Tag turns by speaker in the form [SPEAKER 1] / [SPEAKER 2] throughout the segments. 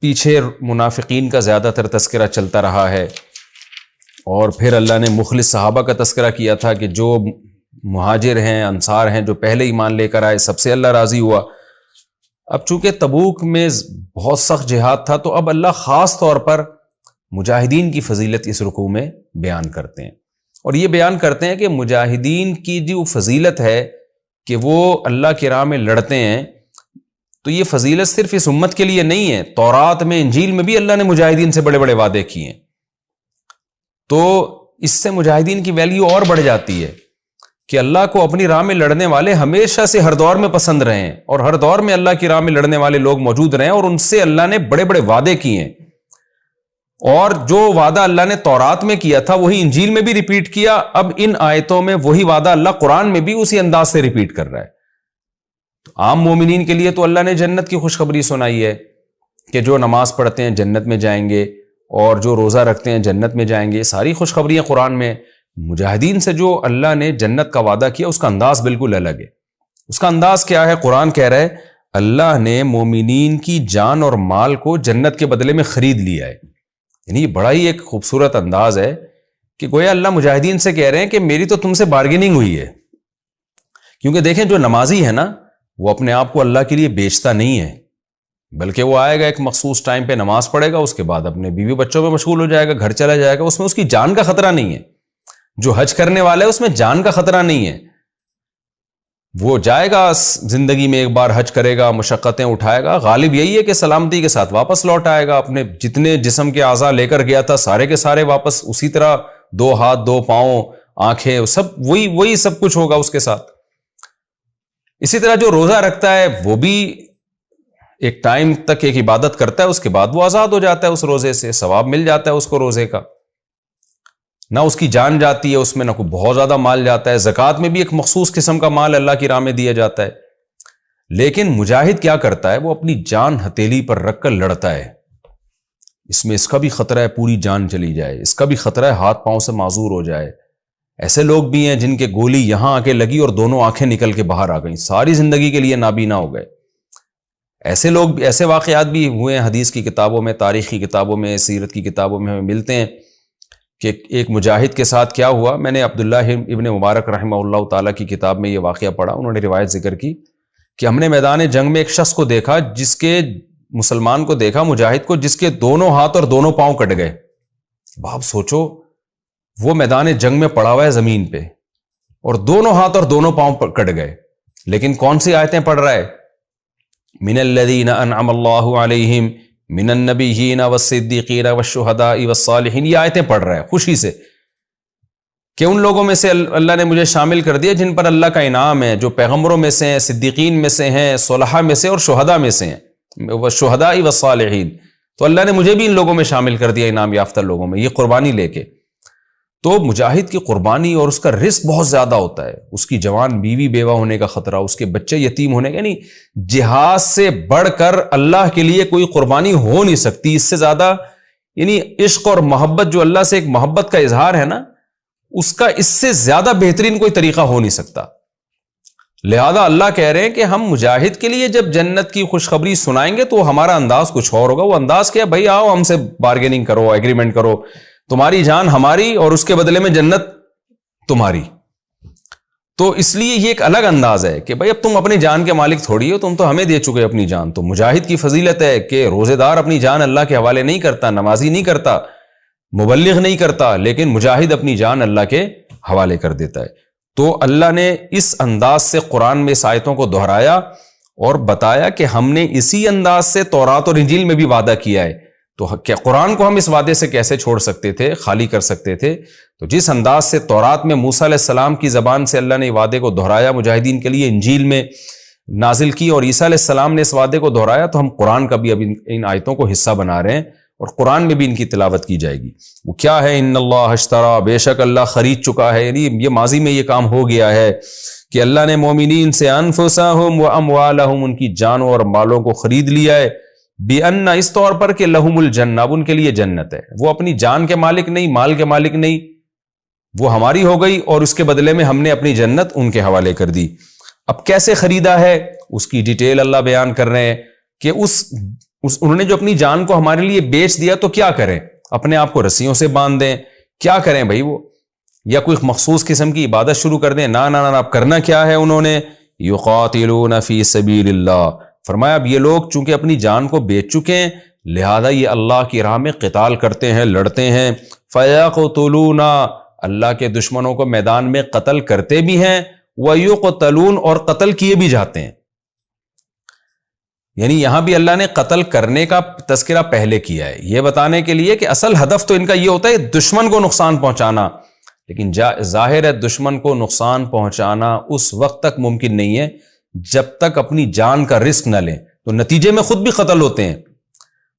[SPEAKER 1] پیچھے منافقین کا زیادہ تر تذکرہ چلتا رہا ہے، اور پھر اللہ نے مخلص صحابہ کا تذکرہ کیا تھا کہ جو مہاجر ہیں، انصار ہیں، جو پہلے ایمان لے کر آئے، سب سے اللہ راضی ہوا۔ اب چونکہ تبوک میں بہت سخت جہاد تھا، تو اب اللہ خاص طور پر مجاہدین کی فضیلت اس رکوع میں بیان کرتے ہیں، اور یہ بیان کرتے ہیں کہ مجاہدین کی جو فضیلت ہے کہ وہ اللہ کی راہ میں لڑتے ہیں، تو یہ فضیلت صرف اس امت کے لیے نہیں ہے، تورات میں، انجیل میں بھی اللہ نے مجاہدین سے بڑے بڑے وعدے کیے ہیں، تو اس سے مجاہدین کی ویلیو اور بڑھ جاتی ہے کہ اللہ کو اپنی راہ میں لڑنے والے ہمیشہ سے ہر دور میں پسند رہے ہیں، اور ہر دور میں اللہ کی راہ میں لڑنے والے لوگ موجود رہے ہیں، اور ان سے اللہ نے بڑے بڑے وعدے کیے ہیں، اور جو وعدہ اللہ نے تورات میں کیا تھا وہی انجیل میں بھی ریپیٹ کیا۔ اب ان آیتوں میں وہی وعدہ اللہ قرآن میں بھی اسی انداز سے ریپیٹ کر رہا ہے۔ عام مومنین کے لیے تو اللہ نے جنت کی خوشخبری سنائی ہے کہ جو نماز پڑھتے ہیں جنت میں جائیں گے، اور جو روزہ رکھتے ہیں جنت میں جائیں گے، ساری خوشخبریاں قرآن میں۔ مجاہدین سے جو اللہ نے جنت کا وعدہ کیا اس کا انداز بالکل الگ ہے۔ اس کا انداز کیا ہے؟ قرآن کہہ رہا ہے اللہ نے مومنین کی جان اور مال کو جنت کے بدلے میں خرید لیا ہے، یعنی یہ بڑا ہی ایک خوبصورت انداز ہے کہ گویا اللہ مجاہدین سے کہہ رہے ہیں کہ میری تو تم سے بارگیننگ ہوئی ہے، کیونکہ دیکھیں جو نمازی ہے نا وہ اپنے آپ کو اللہ کے لیے بیچتا نہیں ہے، بلکہ وہ آئے گا ایک مخصوص ٹائم پہ نماز پڑھے گا، اس کے بعد اپنے بیوی بچوں میں مشغول ہو جائے گا، گھر چلا جائے گا، اس میں اس کی جان کا خطرہ نہیں ہے۔ جو حج کرنے والا ہے اس میں جان کا خطرہ نہیں ہے، وہ جائے گا زندگی میں ایک بار حج کرے گا، مشقتیں اٹھائے گا، غالب یہی ہے کہ سلامتی کے ساتھ واپس لوٹ آئے گا، اپنے جتنے جسم کے اعضاء لے کر گیا تھا سارے کے سارے واپس اسی طرح، 2 ہاتھ 2 پاؤں آنکھیں سب وہی سب کچھ ہوگا اس کے ساتھ۔ اسی طرح جو روزہ رکھتا ہے وہ بھی ایک ٹائم تک ایک عبادت کرتا ہے، اس کے بعد وہ آزاد ہو جاتا ہے، اس روزے سے ثواب مل جاتا ہے اس کو روزے کا، نہ اس کی جان جاتی ہے اس میں، نہ کوئی بہت زیادہ مال جاتا ہے۔ زکوٰۃ میں بھی ایک مخصوص قسم کا مال اللہ کی راہ میں دیا جاتا ہے۔ لیکن مجاہد کیا کرتا ہے؟ وہ اپنی جان ہتھیلی پر رکھ کر لڑتا ہے، اس میں اس کا بھی خطرہ ہے پوری جان چلی جائے، اس کا بھی خطرہ ہے ہاتھ پاؤں سے معذور ہو جائے۔ ایسے لوگ بھی ہیں جن کے گولی یہاں آ کے لگی اور دونوں آنکھیں نکل کے باہر آ گئیں، ساری زندگی کے لیے نابینا ہو گئے۔ ایسے لوگ، ایسے واقعات بھی ہوئے ہیں حدیث کی کتابوں میں، تاریخ کی کتابوں میں، سیرت کی کتابوں میں ہمیں ملتے ہیں کہ ایک مجاہد کے ساتھ کیا ہوا۔ میں نے عبداللہ ابن مبارک رحمہ اللہ تعالیٰ کی کتاب میں یہ واقعہ پڑھا، انہوں نے روایت ذکر کی کہ ہم نے میدان جنگ میں ایک شخص کو دیکھا، جس کے مسلمان کو دیکھا، مجاہد کو، جس کے دونوں ہاتھ اور دونوں پاؤں کٹ گئے۔ آپ سوچو وہ میدان جنگ میں پڑا ہوا ہے زمین پہ اور دونوں ہاتھ اور دونوں پاؤں کٹ گئے، لیکن کون سی آیتیں پڑھ رہا ہے؟ من الذین انعم اللہ علیہم من النبیین والصدیقین والشہداء والصالحین، یہ آیتیں پڑھ رہا ہے خوشی سے کہ ان لوگوں میں سے اللہ نے مجھے شامل کر دیا جن پر اللہ کا انعام ہے، جو پیغمبروں میں سے ہیں، صدیقین میں سے ہیں، صلحاء میں سے اور شہداء میں سے ہیں، والشہداء والصالحین، تو اللہ نے مجھے بھی ان لوگوں میں شامل کر دیا، انعام یافتہ لوگوں میں، یہ قربانی لے کے۔ تو مجاہد کی قربانی اور اس کا رزق بہت زیادہ ہوتا ہے، اس کی جوان بیوی بیوہ ہونے کا خطرہ، اس کے بچے یتیم ہونے کا، یعنی جہاد سے بڑھ کر اللہ کے لیے کوئی قربانی ہو نہیں سکتی اس سے زیادہ، یعنی عشق اور محبت جو اللہ سے ایک محبت کا اظہار ہے نا، اس کا اس سے زیادہ بہترین کوئی طریقہ ہو نہیں سکتا۔ لہذا اللہ کہہ رہے ہیں کہ ہم مجاہد کے لیے جب جنت کی خوشخبری سنائیں گے تو ہمارا انداز کچھ اور ہوگا۔ وہ انداز کیا؟ بھائی آؤ ہم سے بارگیننگ کرو، ایگریمنٹ کرو، تمہاری جان ہماری اور اس کے بدلے میں جنت تمہاری۔ تو اس لیے یہ ایک الگ انداز ہے کہ بھائی اب تم اپنی جان کے مالک تھوڑی ہو، تم تو ہمیں دے چکے اپنی جان۔ تو مجاہد کی فضیلت ہے کہ روزے دار اپنی جان اللہ کے حوالے نہیں کرتا، نمازی نہیں کرتا، مبلغ نہیں کرتا، لیکن مجاہد اپنی جان اللہ کے حوالے کر دیتا ہے۔ تو اللہ نے اس انداز سے قرآن میں اس آیتوں کو دہرایا اور بتایا کہ ہم نے اسی انداز سے تورات اور انجیل میں بھی وعدہ کیا ہے، تو کیا قرآن کو ہم اس وعدے سے کیسے چھوڑ سکتے تھے، خالی کر سکتے تھے؟ تو جس انداز سے تورات میں موسیٰ علیہ السلام کی زبان سے اللہ نے وعدے کو دہرایا مجاہدین کے لیے، انجیل میں نازل کی، اور عیسیٰ علیہ السلام نے اس وعدے کو دہرایا، تو ہم قرآن کا بھی اب ان آیتوں کو حصہ بنا رہے ہیں اور قرآن میں بھی ان کی تلاوت کی جائے گی۔ وہ کیا ہے؟ ان اللہ اشترا، بے شک اللہ خرید چکا ہے، یعنی یہ ماضی میں یہ کام ہو گیا ہے کہ اللہ نے مومنین سے انفسہم و اموالہم، ان کی جانوں اور مالوں کو خرید لیا ہے، بِأَنَّ، اس طور پر کہ لہم الجنہ، اب ان کے لیے جنت ہے۔ وہ اپنی جان کے مالک نہیں، مال کے مالک نہیں، وہ ہماری ہو گئی اور اس کے بدلے میں ہم نے اپنی جنت ان کے حوالے کر دی۔ اب کیسے خریدا ہے اس کی ڈیٹیل اللہ بیان کر رہے ہیں کہ اس انہوں نے جو اپنی جان کو ہمارے لیے بیچ دیا تو کیا کریں؟ اپنے آپ کو رسیوں سے باندھ دیں؟ کیا کریں بھائی وہ؟ یا کوئی مخصوص قسم کی عبادت شروع کر دیں؟ نہ اب کرنا کیا ہے انہوں نے؟ یقاتلون فی سبیل اللہ، فرمایا اب یہ لوگ چونکہ اپنی جان کو بیچ چکے ہیں لہذا یہ اللہ کی راہ میں قتال کرتے ہیں، لڑتے ہیں۔ فیقتلون، اللہ کے دشمنوں کو میدان میں قتل کرتے بھی ہیں، ویقتلون، اور قتل کیے بھی جاتے ہیں۔ یعنی یہاں بھی اللہ نے قتل کرنے کا تذکرہ پہلے کیا ہے، یہ بتانے کے لیے کہ اصل ہدف تو ان کا یہ ہوتا ہے دشمن کو نقصان پہنچانا، لیکن ظاہر ہے دشمن کو نقصان پہنچانا اس وقت تک ممکن نہیں ہے جب تک اپنی جان کا رسک نہ لیں، تو نتیجے میں خود بھی قتل ہوتے ہیں۔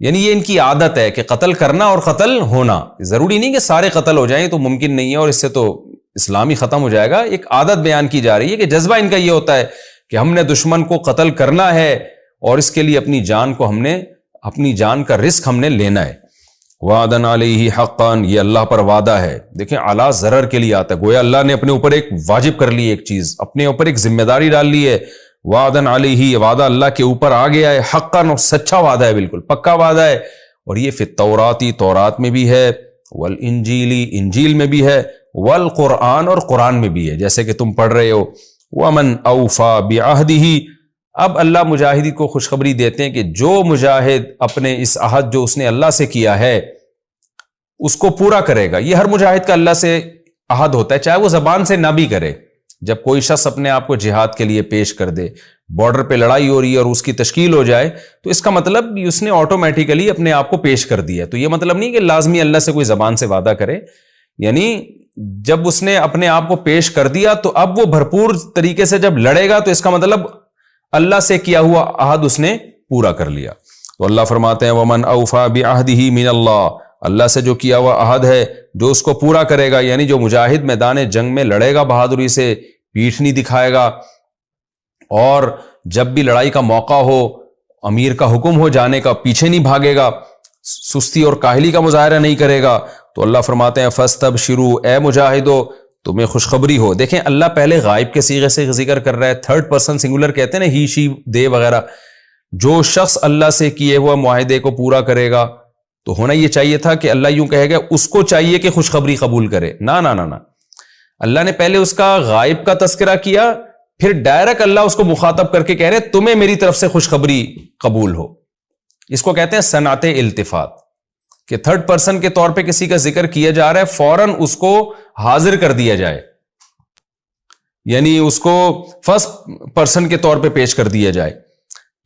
[SPEAKER 1] یعنی یہ ان کی عادت ہے کہ قتل کرنا اور قتل ہونا، ضروری نہیں کہ سارے قتل ہو جائیں، تو ممکن نہیں ہے اور اس سے تو اسلامی ختم ہو جائے گا۔ ایک عادت بیان کی جا رہی ہے کہ جذبہ ان کا یہ ہوتا ہے کہ ہم نے دشمن کو قتل کرنا ہے اور اس کے لیے اپنی جان کو اپنی جان کا رسک ہم نے لینا ہے۔ وعدن علیہ حقا، یہ اللہ پر وعدہ ہے۔ دیکھیں اعلیٰ ضرر کے لیے آتا ہے، گویا اللہ نے اپنے اوپر ایک واجب کر لی، ایک چیز اپنے اوپر ایک ذمہ داری ڈال لی ہے۔ وعدن علیہ، یہ وعدہ اللہ کے اوپر آ گیا ہے، حقا، سچا وعدہ ہے، بالکل پکا وعدہ ہے۔ اور یہ فی التوراتی، تورات میں بھی ہے، والانجیلی، انجیل میں بھی ہے، والقرآن، اور قرآن میں بھی ہے، جیسے کہ تم پڑھ رہے ہو۔ ومن اوفا بعہدہ، اب اللہ مجاہدی کو خوشخبری دیتے ہیں کہ جو مجاہد اپنے اس عہد جو اس نے اللہ سے کیا ہے اس کو پورا کرے گا۔ یہ ہر مجاہد کا اللہ سے عہد ہوتا ہے، چاہے وہ زبان سے نہ بھی کرے۔ جب کوئی شخص اپنے آپ کو جہاد کے لیے پیش کر دے، بارڈر پہ لڑائی ہو رہی ہے اور اس کی تشکیل ہو جائے، تو اس کا مطلب اس نے آٹومیٹیکلی اپنے آپ کو پیش کر دیا۔ تو یہ مطلب نہیں کہ لازمی اللہ سے کوئی زبان سے وعدہ کرے، یعنی جب اس نے اپنے آپ کو پیش کر دیا تو اب وہ بھرپور طریقے سے جب لڑے گا تو اس کا مطلب اللہ سے کیا ہوا عہد اس نے پورا کر لیا۔ تو اللہ فرماتے ہیں ومن اوفا بعہدہ من اللہ، اللہ سے جو کیا ہوا عہد ہے جو اس کو پورا کرے گا، یعنی جو مجاہد میدان جنگ میں لڑے گا بہادری سے، پیٹھ نہیں دکھائے گا، اور جب بھی لڑائی کا موقع ہو امیر کا حکم ہو جانے کا پیچھے نہیں بھاگے گا، سستی اور کاہلی کا مظاہرہ نہیں کرے گا، تو اللہ فرماتے ہیں فاستبشروا، اے مجاہدو تمہیں خوشخبری ہو۔ دیکھیں اللہ پہلے غائب کے صیغے سے ذکر کر رہا ہے، تھرڈ پرسن سنگولر کہتے ہیں نا، ہی شی دے وغیرہ۔ جو شخص اللہ سے کیے ہوا معاہدے کو پورا کرے گا، تو ہونا یہ چاہیے تھا کہ اللہ یوں کہے گا اس کو چاہیے کہ خوشخبری قبول کرے، نہ اللہ نے پہلے اس کا غائب کا تذکرہ کیا، پھر ڈائریکٹ اللہ اس کو مخاطب کر کے کہہ رہے تمہیں میری طرف سے خوشخبری قبول ہو۔ اس کو کہتے ہیں صنعت التفات، کہ تھرڈ پرسن کے طور پہ کسی کا ذکر کیا جا رہا ہے، فوراً اس کو حاضر کر دیا جائے، یعنی اس کو فرسٹ پرسن کے طور پہ پیش کر دیا جائے۔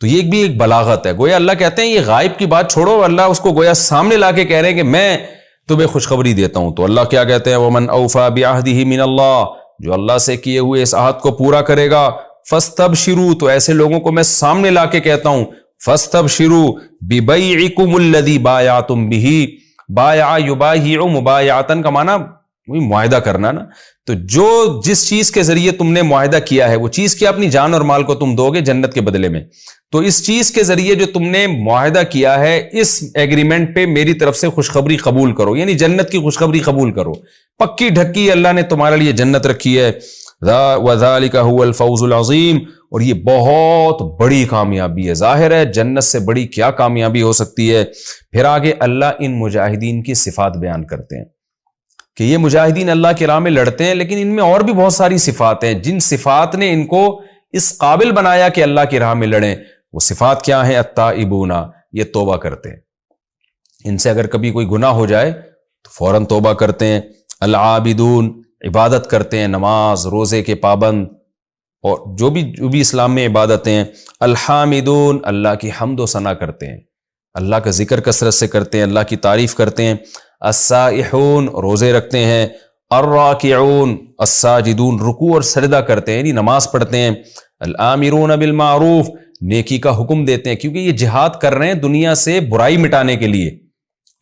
[SPEAKER 1] تو یہ بھی ایک بلاغت ہے، گویا اللہ کہتے ہیں یہ غائب کی بات چھوڑو، اللہ اس کو گویا سامنے لا کے کہہ رہے ہیں کہ میں تمہیں خوشخبری دیتا ہوں۔ تو اللہ کیا کہتے ہیں ومن اوفا بعہدہ من اللہ، جو اللہ سے کیے ہوئے اس عہد کو پورا کرے گا، فاستبشروا، تو ایسے لوگوں کو میں سامنے لا کے کہتا ہوں فاستبشروا ببیعکم الذی بایعتم بہ، بایع یبایع مبایعتن کا معنی معاہدہ کرنا نا، تو جو جس چیز کے ذریعے تم نے معاہدہ کیا ہے وہ چیز کیا، اپنی جان اور مال کو تم دو گے جنت کے بدلے میں، تو اس چیز کے ذریعے جو تم نے معاہدہ کیا ہے اس ایگریمنٹ پہ میری طرف سے خوشخبری قبول کرو، یعنی جنت کی خوشخبری قبول کرو، پکی ڈھکی اللہ نے تمہارے لیے جنت رکھی ہے۔ وَذَلِكَ هُوَ الْفَوْزُ الْعَظِيمُ، اور یہ بہت بڑی کامیابی ہے۔ ظاہر ہے جنت سے بڑی کیا کامیابی ہو سکتی ہے۔ پھر آگے اللہ ان مجاہدین کی صفات بیان کرتے ہیں کہ یہ مجاہدین اللہ کی راہ میں لڑتے ہیں، لیکن ان میں اور بھی بہت ساری صفات ہیں جن صفات نے ان کو اس قابل بنایا کہ اللہ کی راہ میں لڑیں۔ وہ صفات کیا ہیں؟ التائبون، یہ توبہ کرتے ہیں، ان سے اگر کبھی کوئی گناہ ہو جائے تو فوراً توبہ کرتے ہیں۔ العابدون، عبادت کرتے ہیں، نماز روزے کے پابند اور جو بھی اسلام میں عبادتیں ہیں۔ الحامدون، اللہ کی حمد و ثنا کرتے ہیں، اللہ کا ذکر کثرت سے کرتے ہیں، اللہ کی تعریف کرتے ہیں۔ السائحون، روزے رکھتے ہیں۔ الراکعون، الساجدون، رکوع اور سجدہ کرتے ہیں، یعنی نماز پڑھتے ہیں۔ الآمرون بالمعروف، نیکی کا حکم دیتے ہیں، کیونکہ یہ جہاد کر رہے ہیں دنیا سے برائی مٹانے کے لیے،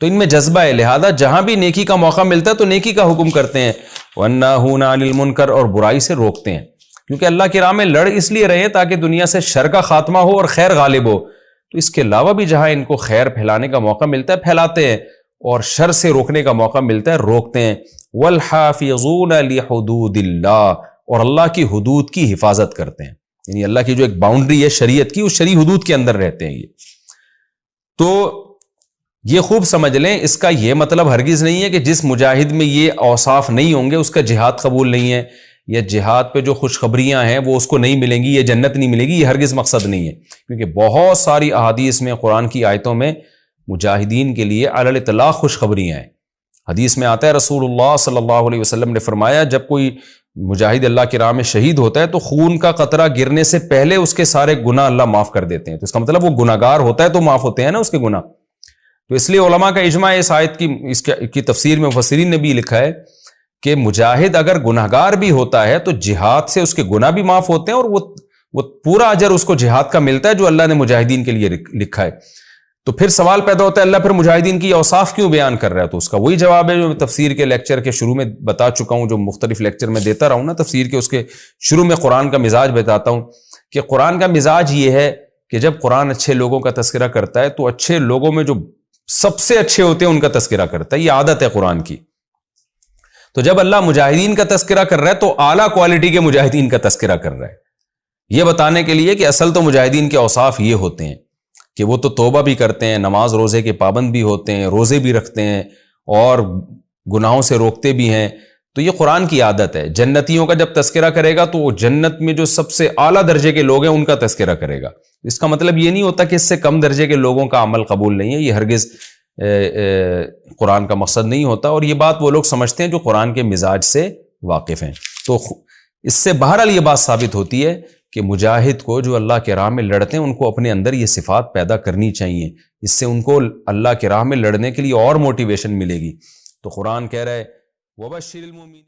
[SPEAKER 1] تو ان میں جذبہ ہے، لہذا جہاں بھی نیکی کا موقع ملتا ہے تو نیکی کا حکم کرتے ہیں۔ والناہون عن المنکر، اور برائی سے روکتے ہیں، کیونکہ اللہ کی راہ میں لڑ اس لیے رہے تاکہ دنیا سے شر کا خاتمہ ہو اور خیر غالب ہو، تو اس کے علاوہ بھی جہاں ان کو خیر پھیلانے کا موقع ملتا ہے پھیلاتے ہیں، اور شر سے روکنے کا موقع ملتا ہے روکتے ہیں۔ والحافظون لحدود اللہ، اور اللہ کی حدود کی حفاظت کرتے ہیں، یعنی اللہ کی جو ایک باؤنڈری ہے شریعت کی، اس شرعی حدود کے اندر رہتے ہیں یہ۔ تو یہ خوب سمجھ لیں، اس کا یہ مطلب ہرگز نہیں ہے کہ جس مجاہد میں یہ اوصاف نہیں ہوں گے اس کا جہاد قبول نہیں ہے، یا جہاد پہ جو خوشخبریاں ہیں وہ اس کو نہیں ملیں گی، یہ جنت نہیں ملے گی، یہ ہرگز مقصد نہیں ہے، کیونکہ بہت ساری احادیث میں، قرآن کی آیتوں میں مجاہدین کے لیے علی الاطلاق خوشخبریاں ہیں۔ حدیث میں آتا ہے رسول اللہ صلی اللہ علیہ وسلم نے فرمایا جب کوئی مجاہد اللہ کی راہ میں شہید ہوتا ہے تو خون کا قطرہ گرنے سے پہلے اس کے سارے گناہ اللہ معاف کر دیتے ہیں، تو اس کا مطلب وہ گناہ گار ہوتا ہے تو معاف ہوتے ہیں نا اس کے گناہ۔ تو اس لیے علماء کا اجماع اس آیت کی تفسیر میں مفسرین نے بھی لکھا ہے کہ مجاہد اگر گناہ گار بھی ہوتا ہے تو جہاد سے اس کے گناہ بھی معاف ہوتے ہیں، اور وہ پورا اجر اس کو جہاد کا ملتا ہے جو اللہ نے مجاہدین کے لیے لکھا ہے۔ تو پھر سوال پیدا ہوتا ہے اللہ پھر مجاہدین کی اوصاف کیوں بیان کر رہا ہے؟ تو اس کا وہی جواب ہے جو تفسیر کے لیکچر کے شروع میں بتا چکا ہوں، جو مختلف لیکچر میں دیتا رہا ہوں نا تفسیر کے، اس کے شروع میں قرآن کا مزاج بتاتا ہوں کہ قرآن کا مزاج یہ ہے کہ جب قرآن اچھے لوگوں کا تذکرہ کرتا ہے تو اچھے لوگوں میں جو سب سے اچھے ہوتے ہیں ان کا تذکرہ کرتا ہے، یہ عادت ہے قرآن کی۔ تو جب اللہ مجاہدین کا تذکرہ کر رہا ہے تو اعلیٰ کوالٹی کے مجاہدین کا تذکرہ کر رہا ہے، یہ بتانے کے لیے کہ اصل تو مجاہدین کے اوصاف یہ ہوتے ہیں کہ وہ تو توبہ بھی کرتے ہیں، نماز روزے کے پابند بھی ہوتے ہیں، روزے بھی رکھتے ہیں، اور گناہوں سے روکتے بھی ہیں۔ تو یہ قرآن کی عادت ہے۔ جنتیوں کا جب تذکرہ کرے گا تو وہ جنت میں جو سب سے اعلیٰ درجے کے لوگ ہیں ان کا تذکرہ کرے گا۔ اس کا مطلب یہ نہیں ہوتا کہ اس سے کم درجے کے لوگوں کا عمل قبول نہیں ہے، یہ ہرگز قرآن کا مقصد نہیں ہوتا، اور یہ بات وہ لوگ سمجھتے ہیں جو قرآن کے مزاج سے واقف ہیں۔ تو اس سے بہرحال یہ بات ثابت ہوتی ہے کہ مجاہد کو جو اللہ کے راہ میں لڑتے ہیں ان کو اپنے اندر یہ صفات پیدا کرنی چاہیے، اس سے ان کو اللہ کے راہ میں لڑنے کے لیے اور موٹیویشن ملے گی۔ تو قرآن کہہ رہا ہے وَبَشِّرِ الْمُؤْمِنِينَ